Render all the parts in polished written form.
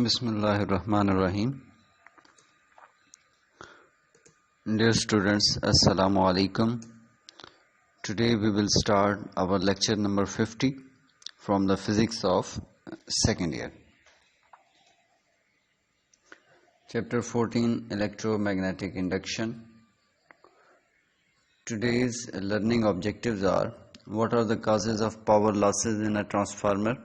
Bismillah ar-Rahman ar-Rahim. Dear students, Assalamu alaikum. Today we will start our lecture number 50 from the physics of second year. Chapter 14, Electromagnetic Induction. Today's learning objectives are: what are the causes of power losses in a transformer?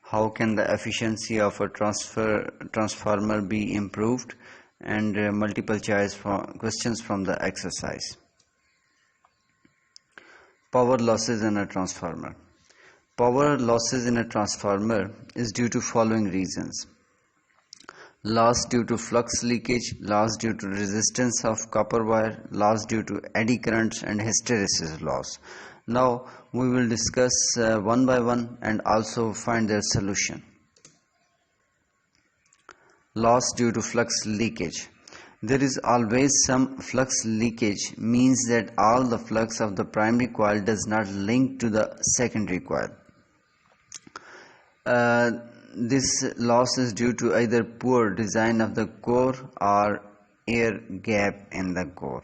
How can the efficiency of a transformer be improved? And multiple choice questions from the exercise. Power losses in a transformer. Power losses in a transformer is due to following reasons: loss due to flux leakage, loss due to resistance of copper wire, loss due to eddy currents, and hysteresis loss. Now we will discuss one by one and also find their solution. Loss due to flux leakage. There is always some flux leakage, means that all the flux of the primary coil does not link to the secondary coil. This loss is due to either poor design of the core or air gap in the core.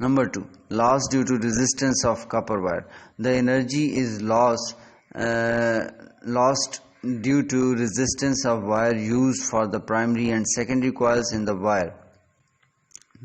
Number 2, loss due to resistance of copper wire. The energy is lost due to resistance of wire used for the primary and secondary coils in the wire.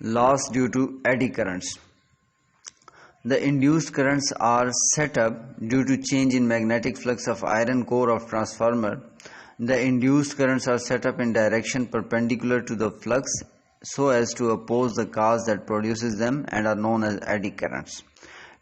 loss due to eddy currents. The induced currents are set up due to change in magnetic flux of iron core of transformer. The induced currents are set up in direction perpendicular to the flux so as to oppose the cause that produces them and are known as eddy currents.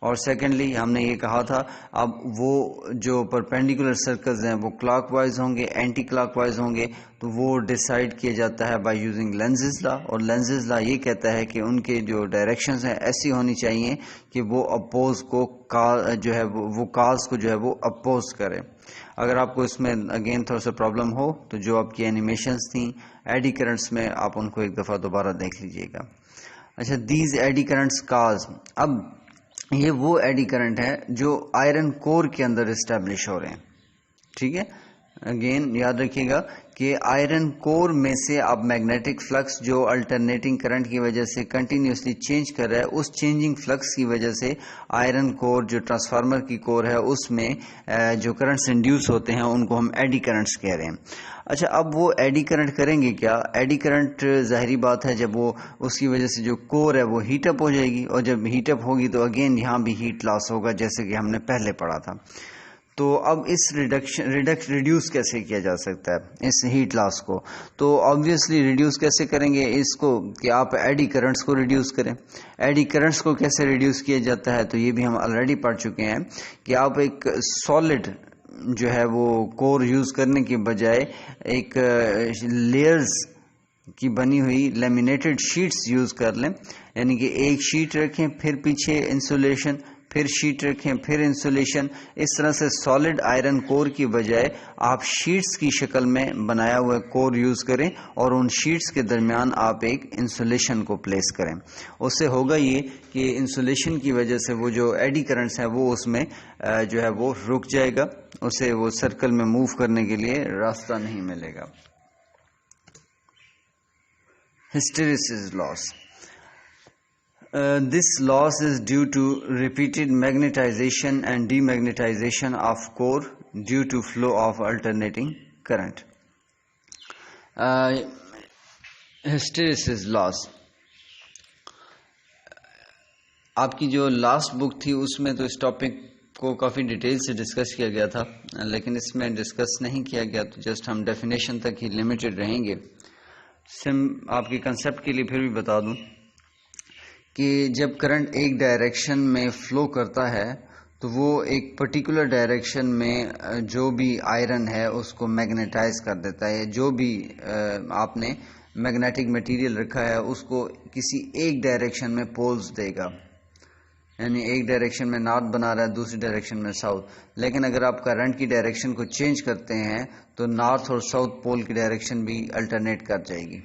اور secondly ہم نے یہ کہا تھا اب وہ جو perpendicular circles ہیں وہ کلاک وائز ہوں گے اینٹی کلاک وائز ہوں گے، تو وہ ڈیسائیڈ کیا جاتا ہے بائی یوزنگ لینزز لا، اور لینزز لا یہ کہتا ہے کہ ان کے جو ڈائریکشنز ہیں ایسی ہونی چاہیے کہ وہ اپوز کو جو ہے وہ کاز کو جو ہے وہ اپوز کرے۔ اگر آپ کو اس میں اگین تھوڑا سا پرابلم ہو تو جو آپ کی اینیمیشنز تھیں ایڈی کرنٹس میں، آپ ان کو ایک دفعہ دوبارہ دیکھ لیجئے گا۔ اچھا، دیز ایڈی کرنٹس کاز، اب یہ وہ ایڈی کرنٹ ہے جو آئرن کور کے اندر اسٹیبلش ہو رہے ہیں، ٹھیک ہے۔ اگین یاد رکھیے گا کہ آئرن کور میں سے اب میگنیٹک فلکس جو الٹرنیٹنگ کرنٹ کی وجہ سے کنٹینیوسلی چینج کر رہا ہے، اس چینجنگ فلکس کی وجہ سے آئرن کور جو ٹرانسفارمر کی کور ہے اس میں جو کرنٹس انڈیوس ہوتے ہیں ان کو ہم ایڈی کرنٹس کہہ رہے ہیں۔ اچھا، اب وہ ایڈی کرنٹ کریں گے کیا؟ ایڈی کرنٹ ظاہری بات ہے جب وہ اس کی وجہ سے جو کور ہے وہ ہیٹ اپ ہو جائے گی، اور جب ہیٹ اپ ہوگی تو اگین یہاں بھی ہیٹ لاس ہوگا جیسے کہ ہم نے پہلے پڑھا تھا۔ تو اب اس ریڈیوس کیسے کیا جا سکتا ہے اس ہیٹ لاس کو؟ تو آبویسلی ریڈیوس کیسے کریں گے اس کو کہ آپ ایڈی کرنٹس کو ریڈیوس کریں۔ ایڈی کرنٹس کو کیسے ریڈیوس کیا جاتا ہے؟ تو یہ بھی ہم آلریڈی پڑھ چکے ہیں کہ آپ ایک سالڈ جو ہے وہ کور یوز کرنے کی بجائے ایک لیئرز کی بنی ہوئی لیمینیٹڈ شیٹس یوز کر لیں، یعنی کہ ایک شیٹ رکھیں پھر پیچھے انسولیشن، پھر شیٹ رکھیں پھر انسولیشن، اس طرح سے سالڈ آئرن کور کی بجائے آپ شیٹس کی شکل میں بنایا ہوا کور یوز کریں اور ان شیٹس کے درمیان آپ ایک انسولیشن کو پلیس کریں۔ اس سے ہوگا یہ کہ انسولیشن کی وجہ سے وہ جو ایڈی کرنٹس ہیں وہ اس میں جو ہے وہ رک جائے گا، اسے وہ سرکل میں موو کرنے کے لیے راستہ نہیں ملے گا۔ ہسٹیریسس لاس، this loss is due to repeated magnetization and demagnetization of core due to flow of alternating current. Hysteresis loss، آپ کی جو لاسٹ بک تھی اس میں تو اس ٹاپک کو کافی ڈیٹیل سے ڈسکس کیا گیا تھا، لیکن اس میں ڈسکس نہیں کیا گیا، تو جسٹ ہم ڈیفینیشن تک ہی لمیٹڈ رہیں گے۔ آپ کے کنسیپٹ کے لیے پھر بھی بتا دوں کہ جب کرنٹ ایک ڈائریکشن میں فلو کرتا ہے تو وہ ایک پرٹیکولر ڈائریکشن میں جو بھی آئرن ہے اس کو میگنیٹائز کر دیتا ہے، جو بھی آپ نے میگنیٹک مٹیریل رکھا ہے اس کو کسی ایک ڈائریکشن میں پولز دے گا، یعنی ایک ڈائریکشن میں نارتھ بنا رہا ہے دوسری ڈائریکشن میں ساؤتھ، لیکن اگر آپ کرنٹ کی ڈائریکشن کو چینج کرتے ہیں تو نارتھ اور ساؤتھ پول کی ڈائریکشن بھی الٹرنیٹ کر جائے گی،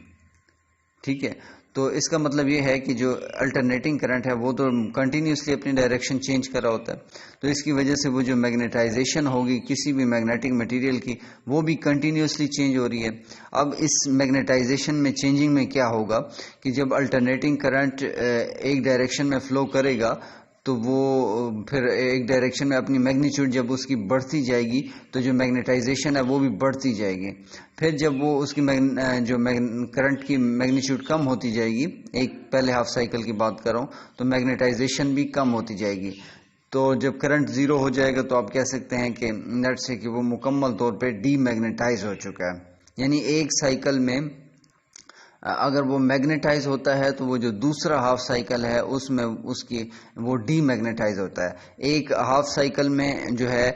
ٹھیک ہے۔ تو اس کا مطلب یہ ہے کہ جو الٹرنیٹنگ کرنٹ ہے وہ تو کنٹینیوسلی اپنی ڈائریکشن چینج کر رہا ہوتا ہے، تو اس کی وجہ سے وہ جو میگنیٹائزیشن ہوگی کسی بھی میگنیٹک مٹیریل کی وہ بھی کنٹینیوسلی چینج ہو رہی ہے۔ اب اس میگنیٹائزیشن میں چینجنگ میں کیا ہوگا کہ جب الٹرنیٹنگ کرنٹ ایک ڈائریکشن میں فلو کرے گا تو وہ پھر ایک ڈائریکشن میں اپنی میگنیچیوڈ جب اس کی بڑھتی جائے گی تو جو میگنیٹائزیشن ہے وہ بھی بڑھتی جائے گی، پھر جب وہ اس کی جو کرنٹ کی میگنیچیوڈ کم ہوتی جائے گی، ایک پہلے ہاف سائیکل کی بات کر رہا ہوں، تو میگنیٹائزیشن بھی کم ہوتی جائے گی۔ تو جب کرنٹ زیرو ہو جائے گا تو آپ کہہ سکتے ہیں کہ نیٹ سے کہ وہ مکمل طور پہ ڈی میگنیٹائز ہو چکا ہے، یعنی ایک سائیکل میں اگر وہ میگنیٹائز ہوتا ہے تو وہ جو دوسرا ہاف سائیکل ہے اس میں اس کی وہ ڈی میگنیٹائز ہوتا ہے۔ ایک ہاف سائیکل میں جو ہے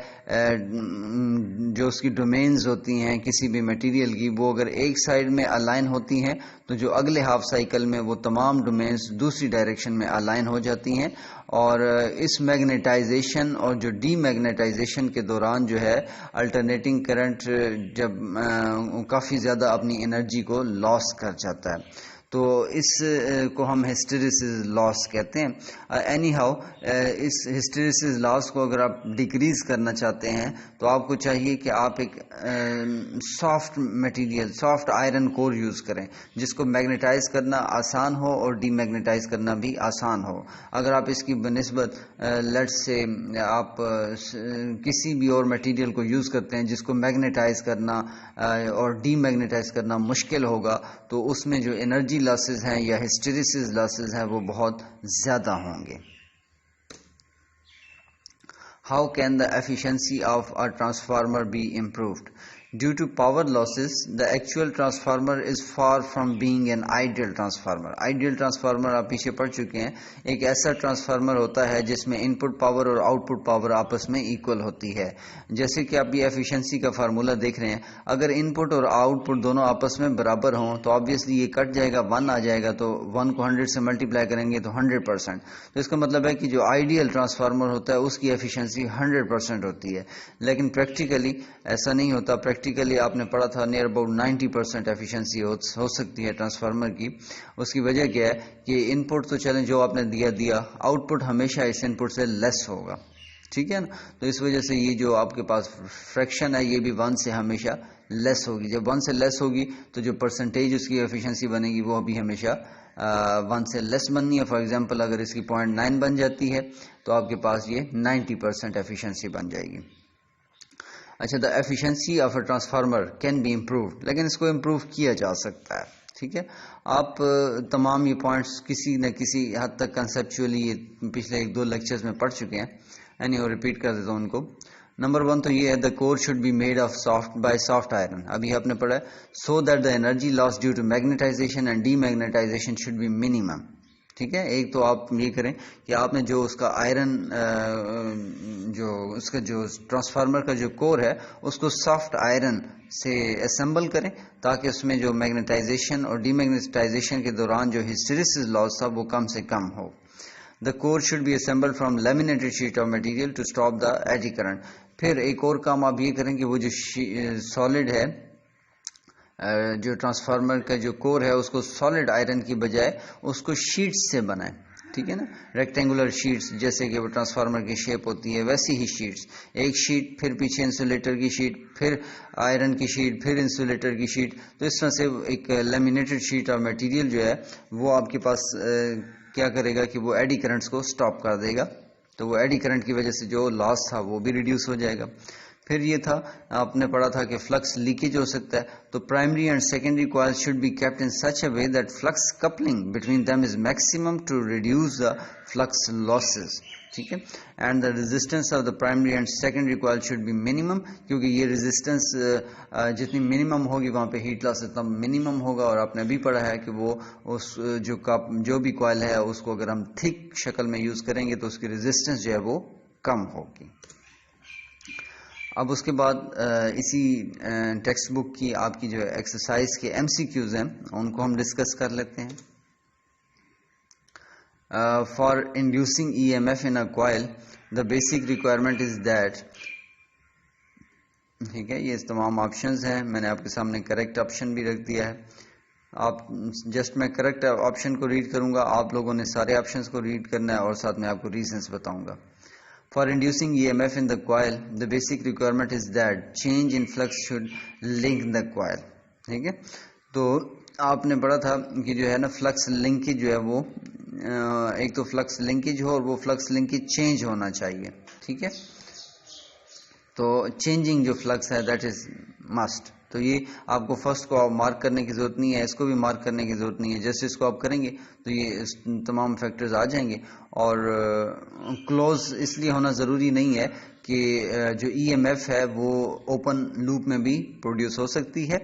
جو اس کی ڈومینز ہوتی ہیں کسی بھی مٹیریل کی وہ اگر ایک سائیڈ میں الائن ہوتی ہیں تو جو اگلے ہاف سائیکل میں وہ تمام ڈومینز دوسری ڈائریکشن میں الائن ہو جاتی ہیں، اور اس میگنیٹائزیشن اور جو ڈی میگنیٹائزیشن کے دوران جو ہے الٹرنیٹنگ کرنٹ جب کافی زیادہ اپنی انرجی کو لاس کر جاتا ہے، تو اس کو ہم ہسٹیریسس لاس کہتے ہیں۔ اینی ہاؤ اس ہسٹیریسس لاس کو اگر آپ ڈیکریز کرنا چاہتے ہیں تو آپ کو چاہیے کہ آپ ایک سافٹ مٹیریل سافٹ آئرن کور یوز کریں جس کو میگنیٹائز کرنا آسان ہو اور ڈی میگنیٹائز کرنا بھی آسان ہو۔ اگر آپ اس کی بنسبت لیٹس سے آپ کسی بھی اور مٹیریل کو یوز کرتے ہیں جس کو میگنیٹائز کرنا اور ڈی میگنیٹائز کرنا مشکل ہوگا تو اس میں جو انرجی لاسز ہیں یا ہسٹیریسس لاسز ہیں وہ بہت زیادہ ہوں گے۔ How can the efficiency of a transformer be improved؟ Due to power losses, the actual transformer is far from being an ideal transformer. Ideal transformer آپ پیچھے پڑھ چکے ہیں. ایک ایسا ٹرانسفارمر ہوتا ہے جس میں ان پٹ پاور اور آؤٹ پٹ پاور آپس میں ایکول ہوتی ہے. جیسے کہ آپ یہ ایفیشنسی کا فارمولا دیکھ رہے ہیں, اگر ان پٹ اور آؤٹ پٹ دونوں آپس میں برابر ہوں تو آبویسلی یہ کٹ جائے گا, 1 آ جائے گا, تو 1 کو 100 سے ملٹیپلائی کریں گے تو 100%. تو اس کا مطلب ہے کہ جو آئیڈیل ٹرانسفارمر ہوتا ہے اس کی ایفیشنسی 100% ہوتی ہے. لیکن پریکٹیکلی ایسا نہیں ہوتا. پریکٹیکلی آپ نے پڑھا تھا نیئر اباؤٹ 90% ایفیشنسی ہو سکتی ہے ٹرانسفارمر کی. اس کی وجہ کیا ہے کہ ان پٹ تو چلیں جو آپ نے دیا, آؤٹ پٹ ہمیشہ اس ان پٹ سے لیس ہوگا, ٹھیک ہے نا. تو اس وجہ سے یہ جو آپ کے پاس فریکشن ہے یہ بھی 1 سے ہمیشہ لیس ہوگی. جب 1 سے لیس ہوگی تو جو پرسنٹیج اس کی ایفیشنسی بنے گی وہ بھی ہمیشہ 1 سے لیس بننی ہے. فار ایگزامپل اگر اس کی 0.9 بن جاتی ہے تو آپ کے پاس یہ 90% ایفیشنسی بن جائے گی. اچھا, the efficiency of a transformer can be improved, لیکن اس کو امپروو کیا جا سکتا ہے, ٹھیک ہے. آپ تمام یہ پوائنٹس کسی نہ کسی حد تک کنسیپچولی پچھلے 1-2 لیکچرز میں پڑھ چکے ہیں. ریپیٹ کر دیتا ہوں ان کو. نمبر 1 تو یہ ہے, the core should be made of soft iron. ابھی آپ نے پڑھا ہے, so that the energy loss due to magnetization and demagnetization should be minimum, ٹھیک ہے. ایک تو آپ یہ کریں کہ آپ نے جو اس کا آئرن جو اس کا جو ٹرانسفارمر کا جو کور ہے اس کو سافٹ آئرن سے اسمبل کریں تاکہ اس میں جو میگنیٹائزیشن اور ڈی میگنیٹائزیشن کے دوران جو ہسٹیریسس لاس تھا وہ کم سے کم ہو. The core should be assembled from laminated sheet of material to stop the eddy current. پھر ایک اور کام آپ یہ کریں کہ وہ جو سالڈ ہے, جو ٹرانسفارمر کا جو کور ہے اس کو سالڈ آئرن کی بجائے اس کو شیٹس سے بنائیں, ٹھیک ہے نا. ریکٹینگولر شیٹس جیسے کہ وہ ٹرانسفارمر کی شیپ ہوتی ہے ویسی ہی شیٹس, ایک شیٹ پھر پیچھے انسولیٹر کی شیٹ پھر آئرن کی شیٹ پھر انسولیٹر کی شیٹ. تو اس طرح سے ایک لیمینیٹڈ شیٹ آف مٹیریل جو ہے وہ آپ کے پاس کیا کرے گا کہ وہ ایڈی کرنٹس کو سٹاپ کر دے گا. تو وہ ایڈی کرنٹ کی وجہ سے جو لاس تھا وہ بھی ریڈیوس ہو جائے گا. پھر یہ تھا آپ نے پڑھا تھا کہ فلکس لیکیج ہو سکتا ہے, تو primary and secondary coil should be kept in such a way that flux coupling between them is maximum to reduce the flux losses, ٹھیک ہے. And the resistance of the primary and secondary coil should be minimum, کیونکہ یہ resistance جتنی minimum ہوگی وہاں پہ heat لاس اتنا minimum ہوگا. اور آپ نے بھی پڑھا ہے کہ وہ اس جو بھی کوائل ہے اس کو اگر ہم تھک شکل میں یوز کریں گے تو اس کی ریزسٹنس جو ہے وہ کم ہوگی. اب اس کے بعد اسی ٹیکسٹ بک کی آپ کی جو ایکسرسائز کے MCQs ہیں ان کو ہم ڈسکس کر لیتے ہیں. For inducing EMF in a coil the basic requirement is that, ٹھیک ہے. یہ تمام آپشنز ہیں, میں نے آپ کے سامنے کریکٹ آپشن بھی رکھ دیا ہے. آپ جسٹ میں کریکٹ آپشن کو ریڈ کروں گا, آپ لوگوں نے سارے آپشنز کو ریڈ کرنا ہے اور ساتھ میں آپ کو ریزنز بتاؤں گا. For inducing EMF in the coil, the basic requirement is that change in flux should link the coil. ٹھیک ہے. تو آپ نے پڑھا تھا کہ جو ہے نا فلکس لنکیج جو ہے وہ ایک تو فلکس لنکیج ہو اور وہ فلکس لنکیج چینج ہونا چاہیے, ٹھیک ہے. تو چینجنگ جو فلکس ہے دیٹ از مسٹ. تو یہ آپ کو فرسٹ کو آپ مارک کرنے کی ضرورت نہیں ہے, اس کو بھی مارک کرنے کی ضرورت نہیں ہے. جیسے اس کو آپ کریں گے تو یہ تمام فیکٹرز آ جائیں گے. اور کلوز اس لیے ہونا ضروری نہیں ہے کہ جو EMF ہے وہ اوپن لوپ میں بھی پروڈیوس ہو سکتی ہے,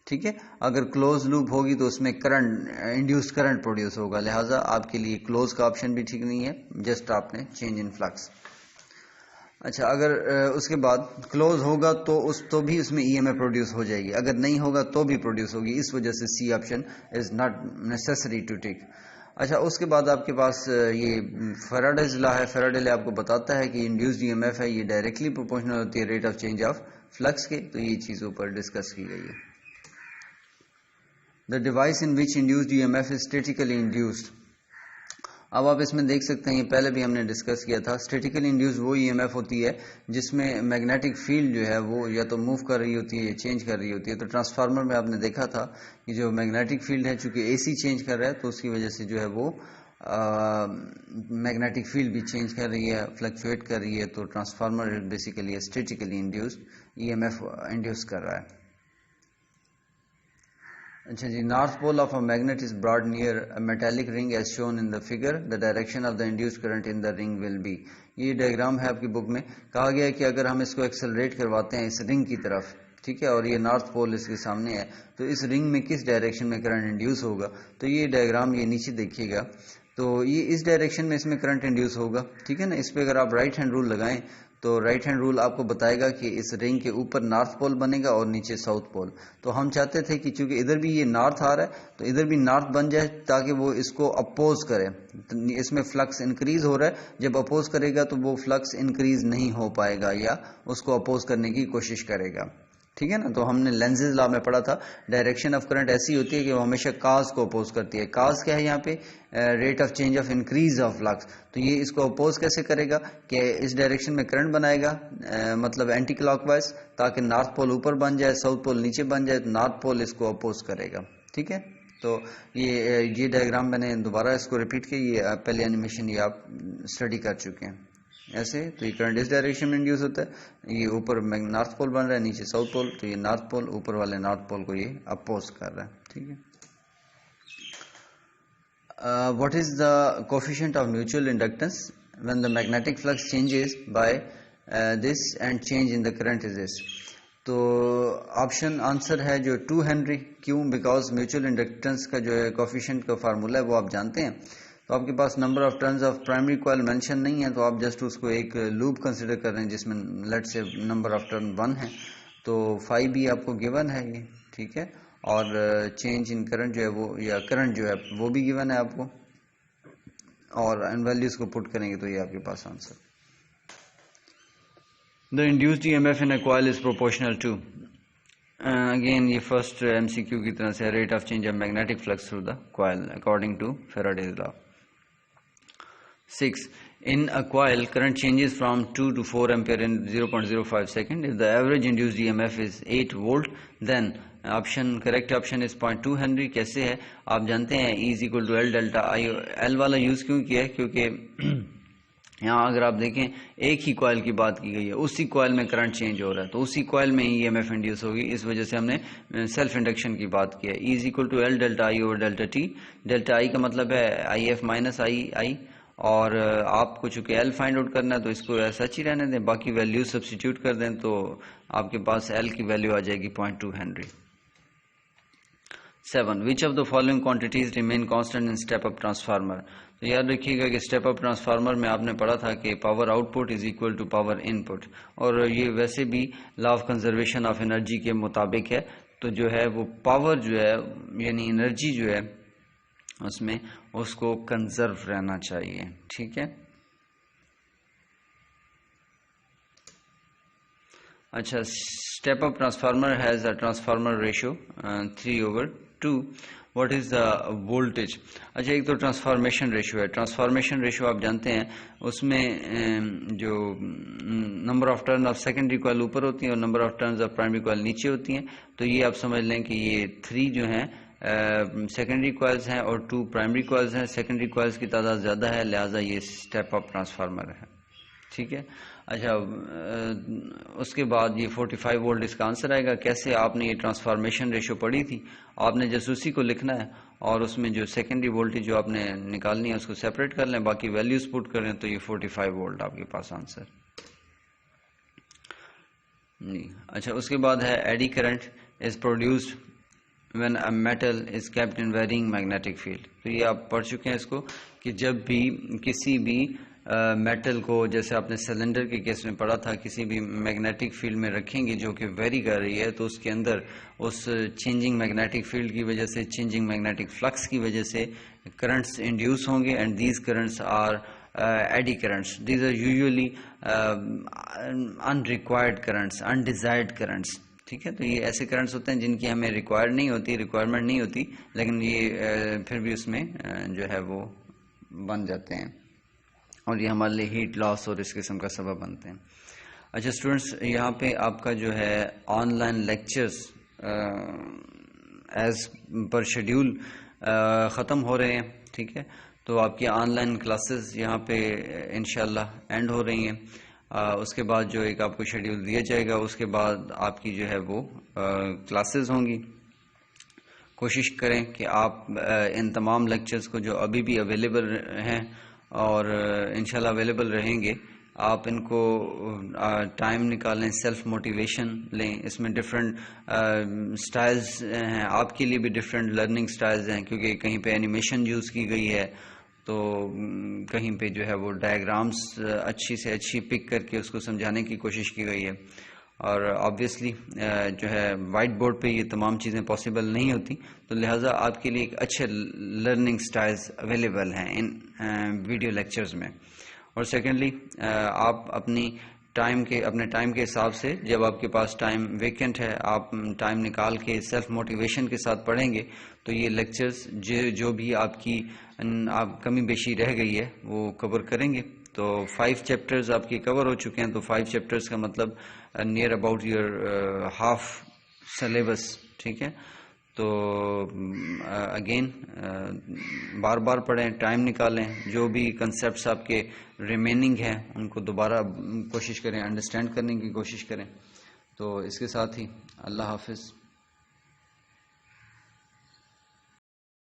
ٹھیک ہے. اگر کلوز لوپ ہوگی تو اس میں کرنٹ انڈیوس کرنٹ پروڈیوس ہوگا, لہٰذا آپ کے لیے کلوز کا آپشن بھی ٹھیک نہیں ہے, جسٹ آپ نے چینج ان فلکس. اچھا, اگر اس کے بعد کلوز ہوگا تو بھی اس میں EMF پروڈیوس ہو جائے گی, اگر نہیں ہوگا تو بھی پروڈیوس ہوگی. اس وجہ سے C option is not necessary to take. اچھا, اس کے بعد آپ کے پاس یہ فیراڈیز لا ہے. فیراڈے لا آپ کو بتاتا ہے کہ انڈیوسڈ EMF ہے یہ ڈائریکٹلی پروپورشنل ہوتی ہے rate of change of flux کے. تو یہ چیز اوپر ڈسکس کی گئی ہے. The device in which induced EMF is statically induced. اب آپ اس میں دیکھ سکتے ہیں, یہ پہلے بھی ہم نے ڈسکس کیا تھا. اسٹیٹیکلی انڈیوس وہ EMF ہوتی ہے جس میں میگنیٹک فیلڈ جو ہے وہ یا تو موو کر رہی ہوتی ہے یا چینج کر رہی ہوتی ہے. تو ٹرانسفارمر میں آپ نے دیکھا تھا کہ جو میگنیٹک فیلڈ ہے چونکہ AC چینج کر رہا ہے تو اس کی وجہ سے جو ہے وہ میگنیٹک فیلڈ بھی چینج کر رہی ہے, فلکچویٹ کر رہی ہے. تو transformer basically statically induced EMF induce کر رہا ہے. اچھا جی, north pole of a magnet is brought near a metallic ring as shown in the figure. The direction of the induced current in the ring will be. یہ diagram ہے آپ کی بک میں. کہا گیا ہے کہ اگر ہم اس کو ایکسلریٹ کرواتے ہیں اس رنگ کی طرف ٹھیک ہے, اور یہ نارتھ پول اس کے سامنے ہے. تو اس رنگ میں کس ڈائریکشن میں کرنٹ انڈیوس ہوگا؟ تو یہ ڈائیگرام یہ نیچے دیکھیے گا, تو یہ اس ڈائریکشن میں اس میں کرنٹ انڈیوس ہوگا. ٹھیک ہے نا, اس پہ اگر آپ رائٹ ہینڈ رول لگائیں تو رائٹ ہینڈ رول آپ کو بتائے گا کہ اس رنگ کے اوپر نارتھ پول بنے گا اور نیچے ساؤتھ پول. تو ہم چاہتے تھے کہ چونکہ ادھر بھی یہ نارتھ آ رہا ہے تو ادھر بھی نارتھ بن جائے تاکہ وہ اس کو اپوز کرے. اس میں فلکس انکریز ہو رہا ہے, جب اپوز کرے گا تو وہ فلکس انکریز نہیں ہو پائے گا یا اس کو اپوز کرنے کی کوشش کرے گا. ٹھیک ہے نا, تو ہم نے لینزز لا میں پڑھا تھا ڈائریکشن آف کرنٹ ایسی ہوتی ہے کہ وہ ہمیشہ کاز کو اپوز کرتی ہے. کاز کیا ہے یہاں پہ؟ Rate of change of increase of flux. تو یہ اس کو اپوز کیسے کرے گا کہ اس ڈائریکشن میں کرنٹ بنائے گا, مطلب اینٹی کلاک وائز, تاکہ نارتھ پول اوپر بن جائے ساؤتھ پول نیچے بن جائے, تو نارتھ پول اس کو اپوز کرے گا. ٹھیک ہے, تو یہ ڈائیگرام میں نے دوبارہ اس کو ریپیٹ کیا, یہ پہلے اینیمیشن یہ آپ اسٹڈی کر چکے ہیں. ایسے تو یہ کرنٹ اس ڈائریکشن میں انڈیوس ہوتا ہے, یہ اوپر نارتھ پول بن رہا ہے نیچے ساؤتھ پول, تو یہ نارتھ پول اوپر والے نارتھ پول کو یہ اپوز کر رہا ہے. ٹھیک ہے, what is the coefficient of mutual inductance when the magnetic flux changes by this and change in the current is this. تو آپشن آنسر ہے جو 2 ہنری. کیوں؟ بیکاز میوچل انڈکٹنس کا جو ہے کوفیشنٹ کا فارمولا ہے وہ آپ جانتے ہیں. تو آپ کے پاس number of turns of primary coil mention نہیں ہے, تو آپ جسٹ اس کو ایک لوپ کنسیڈر کر رہے ہیں جس میں لیٹ سے نمبر آف ٹرن 1 ہے, تو 5 بھی آپ کو گیون ہے یہ. ٹھیک ہے, اور چینج ان کرنٹ جو ہے وہ یا کرنٹ جو ہے وہ بھی گیون ہے آپ کو, اور ان ویلیوز کو پٹ کریں گے تو یہ آپ کے پاس answer. The induced EMF in a coil is proportional to, again یہ فرسٹ MCQ کی طرح سے, rate of change of magnetic flux through the coil according to Faraday's law. 6. In a coil, current changes from 2 to 4 ampere in 0.05 second. If the average induced EMF is 8 volt, then correct option is 0.2 Henry. کیسے ہے آپ جانتے ہیں, E is equal to L delta I. L والا use کیوں کیا ہے؟ کیونکہ یہاں اگر آپ دیکھیں ایک ہی کوائل کی بات کی گئی ہے, اسی کوائل میں کرنٹ چینج ہو رہا ہے, تو اسی کوائل میں ای ایم ایف انڈیوس ہوگی, اس وجہ سے ہم نے سیلف انڈکشن کی بات کی ہے. E is equal to L delta I over delta T. Delta I کا مطلب ہے آئی ایف مائنس آئی, اور آپ کو چونکہ ایل فائنڈ آؤٹ کرنا ہے تو اس کو ایسا ہی رہنے دیں, باقی ویلیو سبسٹیٹیوٹ کر دیں تو آپ کے پاس ایل کی ویلیو آ جائے گی 0.2 Henry. 7. Which of the following quantities remain constant in step up transformer. تو یاد رکھیے گا کہ اسٹیپ اپ ٹرانسفارمر میں آپ نے پڑھا تھا کہ power output is equal to power input, اور یہ ویسے بھی law of conservation of energy کے مطابق ہے. تو جو ہے وہ پاور جو ہے یعنی انرجی جو ہے اس میں اس کو کنزرو رہنا چاہیے. ٹھیک ہے, اچھا, step up transformer has a transformer ratio 3/2. What is the voltage. اچھا, ایک تو ٹرانسفارمیشن ریشو ہے. ٹرانسفارمیشن ریشو آپ جانتے ہیں اس میں جو number of turn off secondary coil اوپر ہوتی ہیں اور number of turns of primary coil نیچے ہوتی ہیں. تو یہ آپ سمجھ لیں کہ یہ 3 جو ہیں سیکنڈری کوائلز ہیں اور 2 پرائمری کوائلز ہیں. سیکنڈری کوائلز کی تعداد زیادہ ہے, لہٰذا یہ اسٹیپ اپ ٹرانسفارمر ہے. ٹھیک ہے, اچھا, اس کے بعد یہ 45 وولٹ اس کا آنسر آئے گا. کیسے؟ آپ نے یہ ٹرانسفارمیشن ریشو پڑھی تھی, آپ نے جس اسی کو لکھنا ہے اور اس میں جو سیکنڈری وولٹیج جو آپ نے نکالنی ہے اس کو سیپریٹ کر لیں, باقی ویلیوز پٹ کریں تو یہ 45 وولٹ آپ کے پاس آنسر. اچھا, اس کے بعد ہے ایڈی current is produced when a metal is kept in varying magnetic field. تو یہ آپ پڑھ چکے ہیں اس کو کہ جب بھی کسی بھی میٹل کو, جیسے آپ نے سلنڈر کے کیس میں پڑھا تھا, کسی بھی میگنیٹک فیلڈ میں رکھیں گے جو کہ ویری کر رہی ہے, تو اس کے اندر اس چینجنگ میگنیٹک فیلڈ کی وجہ سے, چینجنگ میگنیٹک فلکس کی وجہ سے کرنٹس انڈیوس ہوں گے, and these currents are eddy currents. These are usually unrequired currents, undesired currents. ٹھیک ہے, تو یہ ایسے کرنٹس ہوتے ہیں جن کی ہمیں ریکوائرمنٹ نہیں ہوتی, لیکن یہ پھر بھی اس میں جو ہے وہ بن جاتے ہیں اور یہ ہمارے لیے ہیٹ لاس اور اس قسم کا سبب بنتے ہیں. اچھا اسٹوڈنٹس, یہاں پہ آپ کا جو ہے on line lectures as per schedule ختم ہو رہے ہیں. ٹھیک ہے, تو آپ کی آن لائن کلاسز یہاں پہ انشاءاللہ اینڈ ہو رہی ہیں. اس کے بعد جو ایک آپ کو شیڈیول دیا جائے گا, اس کے بعد آپ کی جو ہے وہ کلاسز ہوں گی. کوشش کریں کہ آپ ان تمام لیکچرز کو جو ابھی بھی اویلیبل ہیں اور انشاءاللہ اویلیبل رہیں گے, آپ ان کو ٹائم نکالیں، سیلف موٹیویشن لیں. اس میں ڈفرینٹ سٹائلز ہیں، آپ کے لیے بھی ڈفرینٹ لرننگ سٹائلز ہیں، کیونکہ کہیں پہ اینیمیشن یوز کی گئی ہے، تو کہیں پہ جو ہے وہ ڈائیگرامز اچھی سے اچھی پک کر کے اس کو سمجھانے کی کوشش کی گئی ہے. اور آبویسلی جو ہے وائٹ بورڈ پہ یہ تمام چیزیں پاسبل نہیں ہوتی، تو لہٰذا آپ کے لیے ایک اچھے لرننگ سٹائلز اویلیبل ہیں ان ویڈیو لیکچرز میں. اور سیکنڈلی آپ اپنے ٹائم کے حساب سے، جب آپ کے پاس ٹائم ویکنٹ ہے، آپ ٹائم نکال کے سیلف موٹیویشن کے ساتھ پڑھیں گے تو یہ لیکچرز جو بھی آپ کی کمی بیشی رہ گئی ہے وہ کور کریں گے. تو 5 چیپٹرز آپ کے کور ہو چکے ہیں، تو 5 چیپٹرز کا مطلب near about your half syllabus. ٹھیک ہے، تو اگین بار بار پڑھیں، ٹائم نکالیں، جو بھی کنسیپٹس آپ کے ریمیننگ ہیں ان کو دوبارہ کوشش کریں، انڈرسٹینڈ کرنے کی کوشش کریں. تو اس کے ساتھ ہی اللہ حافظ.